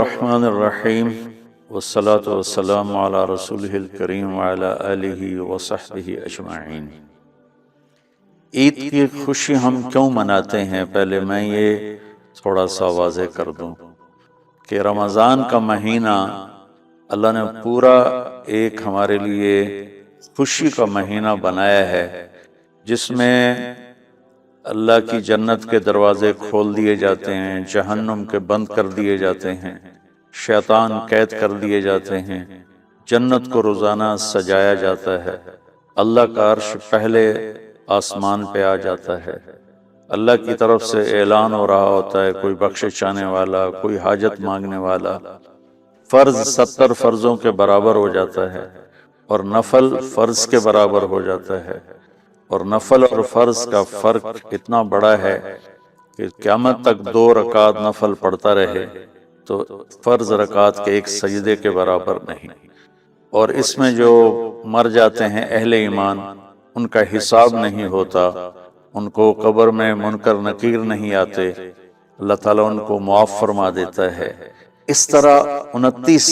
الرحمن الرحیم والصلاة والسلام علی رسولہ الکریم وعلی آلہ وصحبہ اجمعین۔ عید کی خوشی ہم کیوں مناتے ہیں؟ پہلے میں یہ تھوڑا سا واضح کر دوں کہ رمضان کا مہینہ اللہ نے پورا ایک ہمارے لیے خوشی کا مہینہ بنایا ہے، جس میں اللہ کی جنت کے دروازے کھول دیے جاتے ہیں، جہنم کے بند کر دیے جاتے ہیں، شیطان قید کر دیے جاتے ہیں، جنت کو روزانہ سجایا جاتا ہے، اللہ کا عرش پہلے آسمان پہ آ جاتا ہے، اللہ کی طرف سے اعلان ہو رہا ہوتا ہے، کوئی بخشش چاہنے والا، کوئی حاجت مانگنے والا۔ فرض 70 فرضوں کے برابر ہو جاتا ہے اور نفل فرض کے برابر ہو جاتا ہے، اور نفل اور فرض کا فرق اتنا بڑا ہے کہ قیامت تک 2 رکعت نفل پڑھتا رہے تو فرض رکعت کے ایک سجدے کے برابر نہیں۔ اور اس میں جو مر جاتے ہیں اہل ایمان، ان کا حساب نہیں ہوتا، ان کو قبر میں منکر نکیر نہیں آتے، اللہ تعالیٰ ان کو معاف فرما دیتا ہے۔ اس طرح 29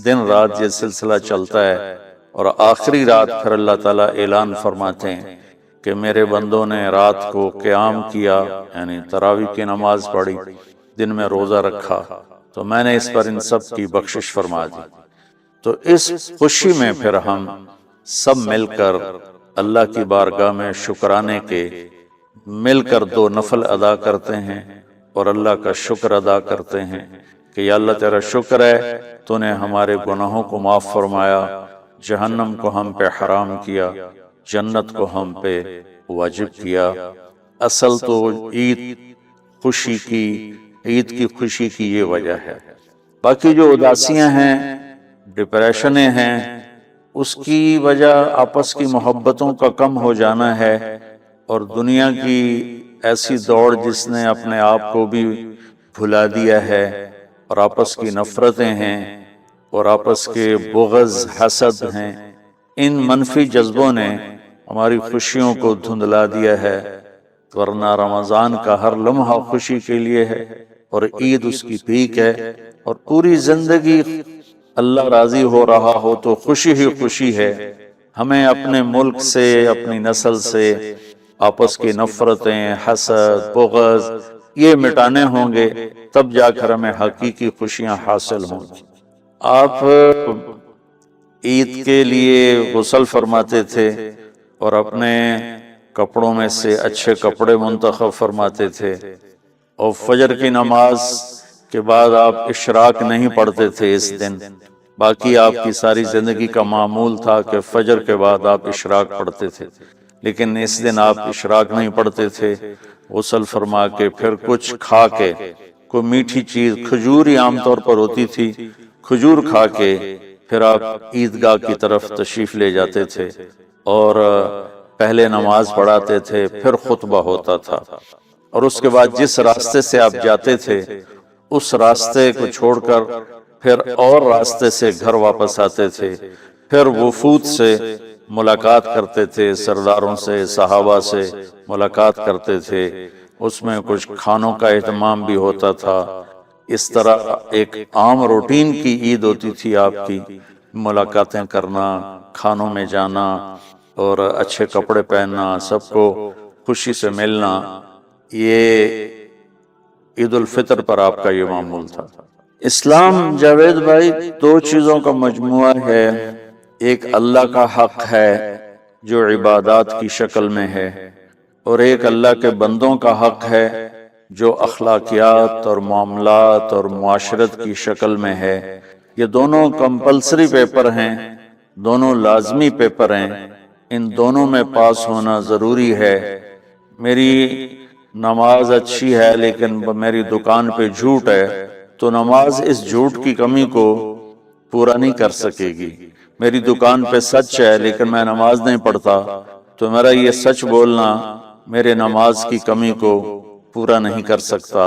دن رات یہ سلسلہ چلتا ہے، اور آخری رات پھر اللہ تعالیٰ اعلان فرماتے ہیں کہ میرے بندوں نے رات کو قیام کیا، یعنی تراویح کی نماز پڑھی، دن میں روزہ رکھا، تو میں نے اس پر ان سب کی بخشش فرما دی۔ تو اس خوشی میں پھر ہم سب مل کر اللہ کی بارگاہ میں شکرانے کے مل کر 2 نفل ادا کرتے ہیں اور اللہ کا شکر ادا کرتے ہیں کہ یا اللہ تیرا شکر ہے، تو نے ہمارے گناہوں کو معاف فرمایا، جہنم کو ہم پہ حرام کیا، جنت کو ہم پہ واجب کیا۔ اصل تو عید کی خوشی کی یہ وجہ ہے۔ باقی جو اداسیاں ہیں، ڈپریشنیں ہیں، اس کی وجہ آپس کی محبتوں کا کم ہو جانا ہے، اور دنیا کی ایسی دوڑ جس نے اپنے آپ کو بھی بھلا دیا ہے، اور آپس کی نفرتیں ہیں، اور آپس کے بغض حسد ہیں۔ ان منفی جذبوں نے ہماری خوشیوں کو دھندلا دیا ہے، ورنہ رمضان کا ہر لمحہ خوشی کے لیے ہے، اور عید اس کی پیک ہے، اور پوری زندگی اللہ راضی ہو رہا ہو تو خوشی ہی خوشی ہے۔ ہمیں اپنے ملک سے، اپنی نسل سے آپس کی نفرتیں، حسد، بغض یہ مٹانے ہوں گے، تب جا کر ہمیں حقیقی خوشیاں حاصل ہوں گی۔ آپ عید کے لیے غسل فرماتے تھے اور اپنے کپڑوں میں سے اچھے کپڑے منتخب فرماتے تھے، اور فجر کی نماز کے بعد آپ اشراق نہیں پڑھتے تھے اس دن۔ باقی آپ کی ساری زندگی کا معمول تھا کہ فجر کے بعد آپ اشراق پڑھتے تھے، لیکن اس دن آپ اشراق نہیں پڑھتے تھے۔ غسل فرما کے پھر کچھ کھا کے، کوئی میٹھی چیز، کھجور ہی عام طور پر ہوتی تھی، کھجور کھا کے پھر آپ عیدگاہ کی طرف تشریف لے جاتے تھے، اور پہلے نماز پڑھاتے تھے، پھر خطبہ ہوتا تھا، اور اس کے بعد جس راستے سے آپ جاتے تھے اس راستے کو چھوڑ کر پھر اور راستے سے گھر واپس آتے تھے، پھر وفود سے ملاقات کرتے تھے، سرداروں سے، صحابہ سے ملاقات کرتے تھے، اس میں کچھ کھانوں کا اہتمام بھی ہوتا تھا۔ اس طرح ایک عام روٹین کی عید ہوتی تھی آپ کی، ملاقاتیں کرنا، کھانوں میں جانا، اور اچھے کپڑے پہننا، سب کو خوشی سے ملنا۔ یہ عید الفطر پر آپ کا یہ معمول تھا۔ اسلام جاوید بھائی 2 چیزوں کا مجموعہ ہے، ایک اللہ کا حق ہے جو عبادات کی شکل میں ہے، اور ایک اللہ کے بندوں کا حق ہے جو اخلاقیات اور معاملات اور معاشرت کی شکل میں ہے۔ یہ دونوں کمپلسری پیپر ہیں، دونوں لازمی پیپر ہیں، ان دونوں میں پاس ہونا ضروری ہے۔ میری نماز اچھی ہے لیکن میری دکان پہ جھوٹ ہے، تو نماز اس جھوٹ کی کمی کو پورا نہیں کر سکے گی۔ میری دکان پہ سچ ہے لیکن میں نماز نہیں پڑھتا، تو میرا یہ سچ بولنا میرے نماز کی کمی کو پورا نہیں کر سکتا۔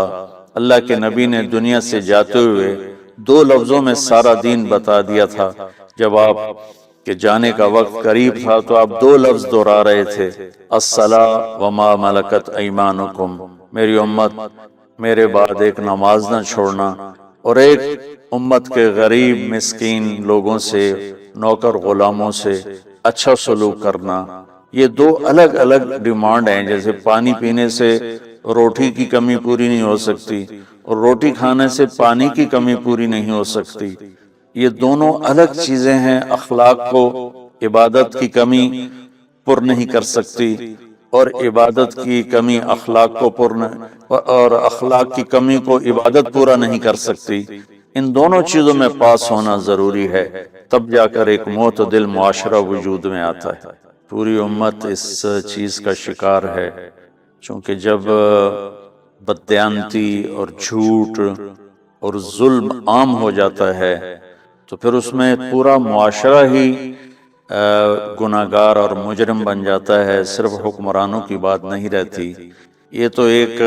اللہ کے نبی نے دنیا سے جاتے ہوئے 2 لفظوں میں سارا دین بتا دیا تھا۔ جب آپ کے جانے کا وقت قریب تھا تو آپ 2 لفظ دہرا رہے تھے، الصلاۃ وما ملکت ایمانکم، میری امت میرے بعد ایک نماز نہ چھوڑنا، اور ایک امت کے غریب مسکین لوگوں سے، نوکر غلاموں سے اچھا سلوک کرنا، یہ دو الگ الگ ڈیمانڈ ہیں۔ جیسے پانی پینے سے روٹی کی کمی پوری نہیں ہو سکتی اور روٹی کھانے سے پانی کی کمی پوری نہیں ہو سکتی، یہ دونوں الگ چیزیں ہیں۔ اخلاق کو عبادت کی کمی پر نہیں کر سکتی، اور عبادت کی کمی اخلاق کو اور اخلاق کی کمی کو عبادت پورا نہیں کر سکتی۔ ان دونوں چیزوں میں پاس ہونا ضروری ہے، تب جا کر ایک معتدل معاشرہ وجود میں آتا ہے۔ پوری امت اس چیز کا شکار ہے، چونکہ جب بددیانتی اور جھوٹ اور ظلم عام ہو جاتا ہے تو پھر اس میں پورا معاشرہ ہی گناہگار اور مجرم بن جاتا ہے، صرف حکمرانوں کی بات نہیں رہتی۔ یہ تو ایک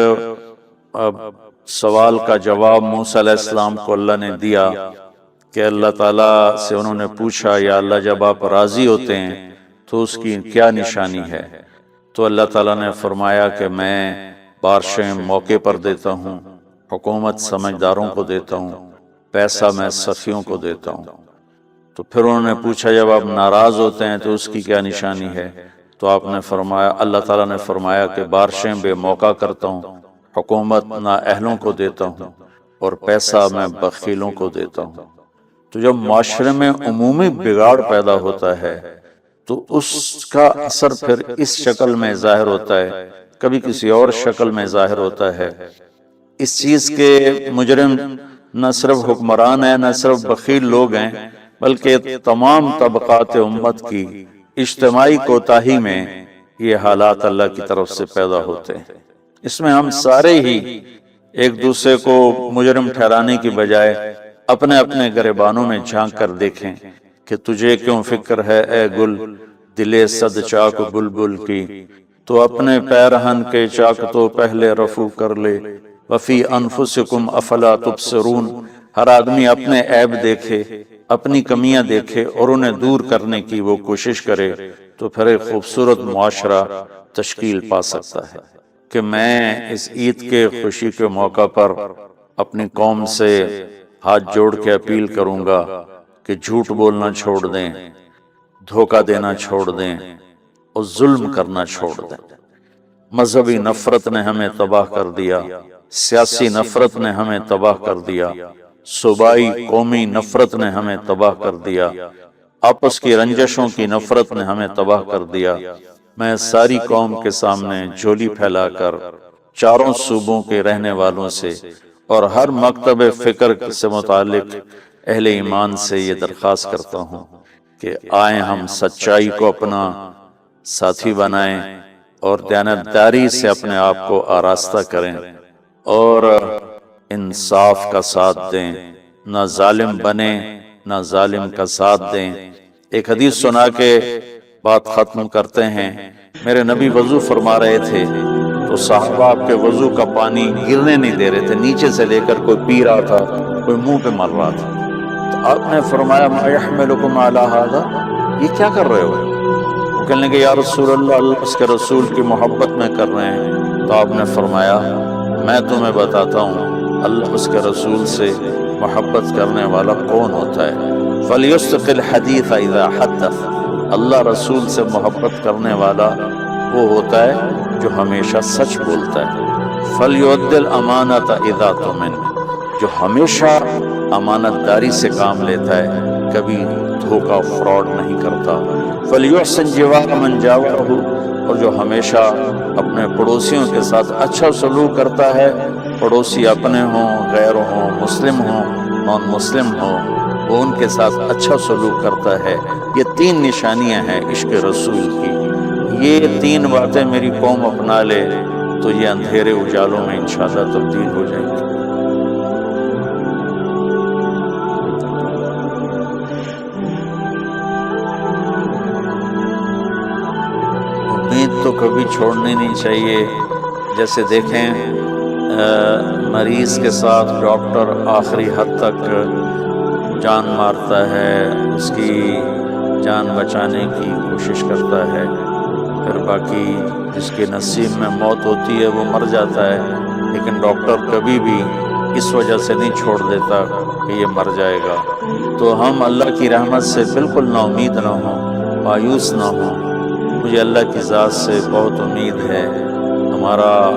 سوال کا جواب موسیٰ علیہ السلام کو اللہ نے دیا کہ اللہ تعالیٰ سے انہوں نے پوچھا، یا اللہ جب آپ راضی ہوتے ہیں تو اس کی کیا نشانی ہے؟ تو اللہ تعالیٰ نے فرمایا کہ میں بارشیں موقع پر دیتا ہوں، حکومت سمجھداروں کو دیتا ہوں، پیسہ میں سخیوں کو دیتا ہوں۔ تو پھر انہوں نے پوچھا جب آپ ناراض ہوتے ہیں تو اس کی کیا نشانی ہے؟ تو آپ نے فرمایا، اللہ تعالیٰ نے فرمایا کہ بارشیں بے موقع کرتا ہوں، حکومت نااہلوں کو دیتا ہوں، اور پیسہ میں بخیلوں کو دیتا ہوں۔ تو جب معاشرے میں عمومی بگاڑ پیدا ہوتا ہے تو اس کا اثر پھر اس شکل میں ظاہر ہوتا ہے، کبھی کسی اور شکل میں ظاہر ہوتا ہے۔ اس چیز کے مجرم نہ صرف حکمران ہیں، نہ صرف بخیل لوگ ہیں، بلکہ تمام طبقات امت کی اجتماعی کوتاہی میں یہ حالات اللہ کی طرف سے پیدا ہوتے ہیں۔ اس میں ہم سارے ہی ایک دوسرے کو مجرم ٹھہرانے کی بجائے اپنے اپنے گریبانوں میں جھانک کر دیکھیں کہ تجھے کیوں فکر ہے اے گل دلے صد چاک بلبل کی، تو اپنے پیرہن کے چاک تو پہلے رفو کر لے، وفی انفسکم افلا تبصرون۔ ہر آدمی اپنے عیب دیکھے، اپنی کمیاں دیکھے اور انہیں دور کرنے کی وہ کوشش کرے، تو پھر ایک خوبصورت معاشرہ تشکیل پا سکتا ہے۔ کہ میں اس عید کے خوشی کے موقع پر اپنی قوم سے ہاتھ جوڑ کے اپیل کروں گا کہ جھوٹ بولنا چھوڑ دیں، دھوکہ دینا چھوڑ دیں اور ظلم کرنا چھوڑ دیں۔ مذہبی نفرت نے ہمیں تباہ کر دیا، سیاسی نفرت نے ہمیں تباہ کر دیا، صوبائی قومی نفرت نے ہمیں تباہ کر دیا، آپس کی رنجشوں کی نفرت نے ہمیں تباہ کر دیا۔ میں ساری قوم کے سامنے جھولی پھیلا کر چاروں صوبوں کے رہنے والوں سے اور ہر مکتب فکر سے متعلق اہل ایمان سے یہ درخواست کرتا ہوں کہ آئیں ہم سچائی کو اپنا ساتھی بنائیں اور دیانتداری سے اپنے آپ کو آراستہ کریں اور انصاف کا ساتھ دیں، نہ ظالم بنیں نہ ظالم کا ساتھ دیں۔ ایک حدیث سنا کے بات ختم کرتے ہیں۔ میرے نبی وضو فرما رہے تھے تو صحابہ آپ کے وضو کا پانی گرنے نہیں دے رہے تھے، نیچے سے لے کر کوئی پی رہا تھا، کوئی منہ پہ مر رہا تھا۔ تو آپ نے فرمایا ما یحملکم علی ھذا، یہ کیا کر رہے ہو؟ وہ کہنے لگے یا رسول اللہ، اللہ اس کے رسول کی محبت میں کر رہے ہیں۔ تو آپ نے فرمایا میں تمہیں بتاتا ہوں اللہ اس کے رسول سے محبت کرنے والا کون ہوتا ہے۔ فَلْيُصْدِقِ الْحَدِيثَ إِذَا حَدَّثَ، اللہ رسول سے محبت کرنے والا وہ ہوتا ہے جو ہمیشہ سچ بولتا ہے۔ فَلْيُؤَدِّ الْأَمَانَةَ إِذَا تُؤْمِنَ، جو ہمیشہ امانت داری سے کام لیتا ہے، کبھی دھوکہ فراڈ نہیں کرتا۔ فَلْيُحْسِنْ جِوَارَ مَنْ جَاوَرَهُ، اور جو ہمیشہ اپنے پڑوسیوں کے ساتھ اچھا سلوک کرتا ہے، پڑوسی اپنے ہوں، غیر ہوں، مسلم ہوں، نان مسلم ہوں، وہ ان کے ساتھ اچھا سلوک کرتا ہے۔ یہ تین نشانیاں ہیں عشق رسول کی۔ یہ تین باتیں میری قوم اپنا لے تو یہ اندھیرے اجالوں میں انشاءاللہ تبدیل ہو جائیں گے۔ امید تو کبھی چھوڑنی نہیں چاہیے۔ جیسے دیکھیں مریض کے ساتھ ڈاکٹر آخری حد تک جان مارتا ہے، اس کی جان بچانے کی کوشش کرتا ہے، پھر باقی جس کے نصیب میں موت ہوتی ہے وہ مر جاتا ہے، لیکن ڈاکٹر کبھی بھی اس وجہ سے نہیں چھوڑ دیتا کہ یہ مر جائے گا۔ تو ہم اللہ کی رحمت سے بالکل نا امید نہ ہوں، مایوس نہ ہوں۔ مجھے اللہ کی ذات سے بہت امید ہے۔ ہمارا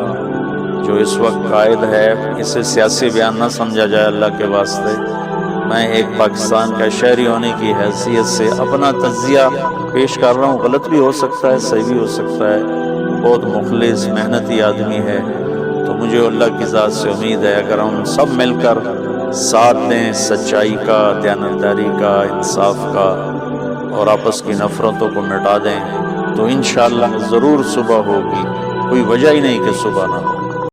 جو اس وقت قائد ہے، اسے سیاسی بیان نہ سمجھا جائے اللہ کے واسطے۔ میں ایک پاکستان کا شہری ہونے کی حیثیت سے اپنا تجزیہ پیش کر رہا ہوں، غلط بھی ہو سکتا ہے، صحیح بھی ہو سکتا ہے۔ بہت مخلص محنتی آدمی ہے، تو مجھے اللہ کی ذات سے امید ہے اگر ہم سب مل کر ساتھ دیں سچائی کا، دیانتداری کا، انصاف کا، اور آپس کی نفرتوں کو مٹا دیں، تو انشاءاللہ ضرور صبح ہوگی۔ کوئی وجہ ہی نہیں کہ صبح نہ ہو۔